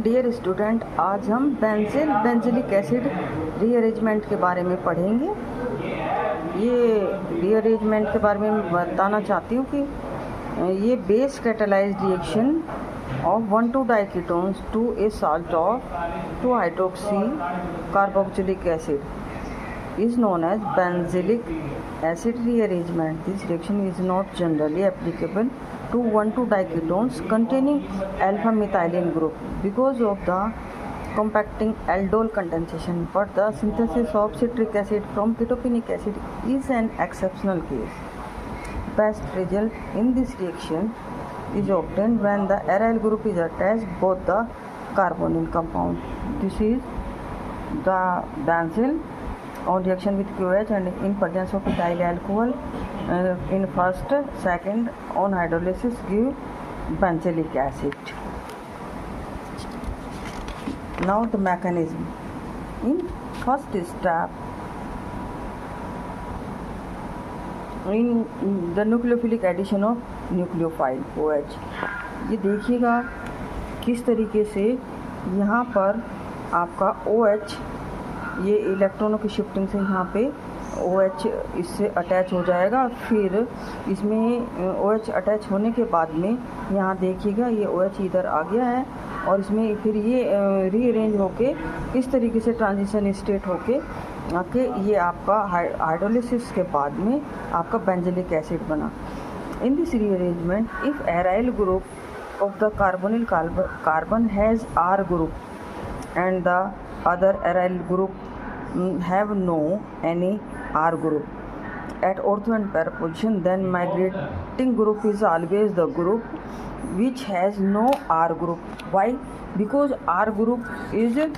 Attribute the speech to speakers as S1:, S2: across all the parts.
S1: Dear student, आज हम benzylic acid rearrangement के बारे में पढ़ेंगे। ये रीअरेंजमेंट के बारे में बताना चाहती हूँ कि ये base catalysed reaction of 1,2-diketones to a salt of 2-hydroxy carboxylic acid is known as benzylic acid rearrangement. This reaction is not generally applicable to 1,2-diketones containing alpha-methylene group because of the compacting aldol condensation, but the synthesis of citric acid from ketopinic acid is an exceptional case. Best result in this reaction is obtained when the aryl group is attached both the carbonyl compound. This is the benzyl on reaction with QH and in presence of ethyl alcohol in first, second on hydrolysis give benzylic acid. Now the mechanism. In first step, in the nucleophilic addition of nucleophile OH, ये देखिएगा किस तरीके से यहाँ पर आपका OH ये इलेक्ट्रॉनों की शिफ्टिंग से यहाँ पे OH इससे अटैच हो जाएगा। फिर इसमें OH अटैच होने के बाद में यहाँ देखिएगा ये OH इधर आ गया है और इसमें फिर ये रीअरेंज होके इस तरीके से ट्रांजिशन स्टेट होके आके ये आपका हाइड्रोलिसिस के बाद में आपका बेंजिलिक एसिड बना। In this rearrangement, if aryl group of the carbonyl carbon has R group and the other aryl group have no any R group at ortho and para position, then migrating group is always the group which has no R group. Why? Because R group is the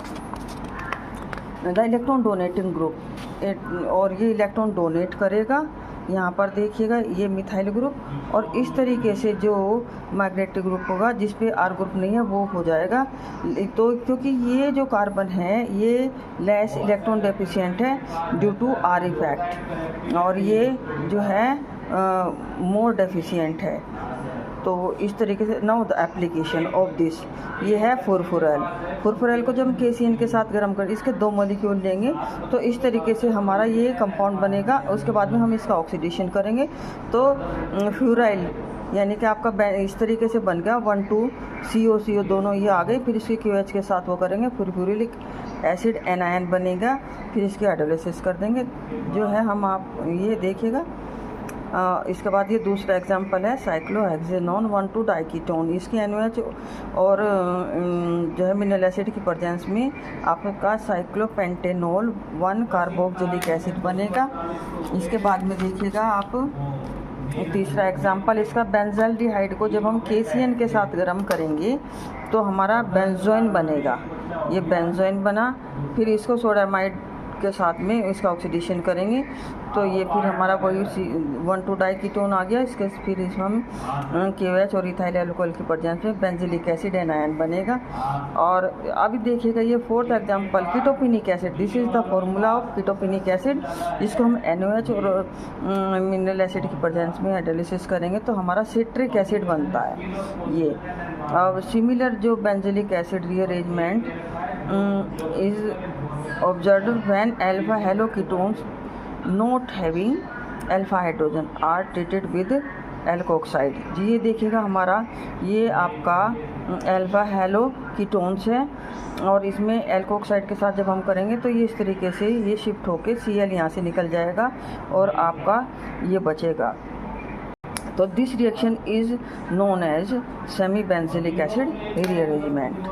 S1: electron donating group और ये electron donate करेगा। यहाँ पर देखिएगा ये methyl group और इस तरीके से जो मैग्नेटिक ग्रुप होगा जिस पे आर ग्रुप नहीं है वो हो जाएगा। तो क्योंकि ये जो कार्बन है ये लेस इलेक्ट्रॉन डेफिशिएंट है ड्यू टू आर इफेक्ट और ये जो है मोर डेफिशिएंट है। तो इस तरीके से now the application of this ये है फुरफुरैल को जब हम KCN के साथ गर्म कर इसके 2 मॉलिक्यूल लेंगे तो इस तरीके से हमारा ये कंपाउंड बनेगा। उसके बाद में हम इसका ऑक्सीडेशन करेंगे तो फ्यूराइल यानी कि आपका इस तरीके से बन गया 1,2-CO दोनों ये आ गए। फिर इसके QH के साथ वो करेंगे फ्यूरिक एसिड एनायन बनेगा। फिर इसकी हाइड्रोलिसिस कर देंगे जो है हम आप ये देखिएगा। इसके बाद ये दूसरा एग्जांपल है साइक्लोहेक्सेनोन 1,2-डाइकीटोन। इसकी NOH और जो है मिनरल एसिड की प्रेजेंस में आपका साइक्लोपेंटेनोल 1 कार्बोक्सिलिक एसिड बनेगा। इसके बाद में देखिएगा आप तीसरा एग्जांपल इसका बेंजाल्डिहाइड को जब हम KCN के साथ गर्म करेंगे तो हमारा बेंजोइन बनेगा। ये बेंजोइन बना। फिर इसको सोडामाइड के साथ में इसका ऑक्सीडेशन करेंगे तो ये फिर हमारा वही 1,2-डाइकीटोन आ गया। इसके फिर इसमें हम KOH और इथाइल अल्कोहल की प्रेजेंस में बेंजिलिक एसिड एनायन बनेगा। और अभी देखिएगा ये fourth example ketopinic acid. This is the formula of ketopinic acid जिसको हम NOH और मिनरल एसिड की प्रेजेंस में हाइड्रोलिसिस करेंगे तो हमारा सिट्रिक एसिड बनता है ये। अब सिमिलर जो benzylic acid rearrangement is observed when alpha haloketones not having alpha hydrogen are treated with alkoxide। जी ये देखिएगा हमारा ये आपका अल्फा हैलोकीटोन्स है और इसमें एल्कोक्साइड के साथ जब हम करेंगे तो ये इस तरीके से ये शिफ्ट होके Cl यहाँ से निकल जाएगा और आपका ये बचेगा। तो this reaction is known as semi benzilic acid rearrangement.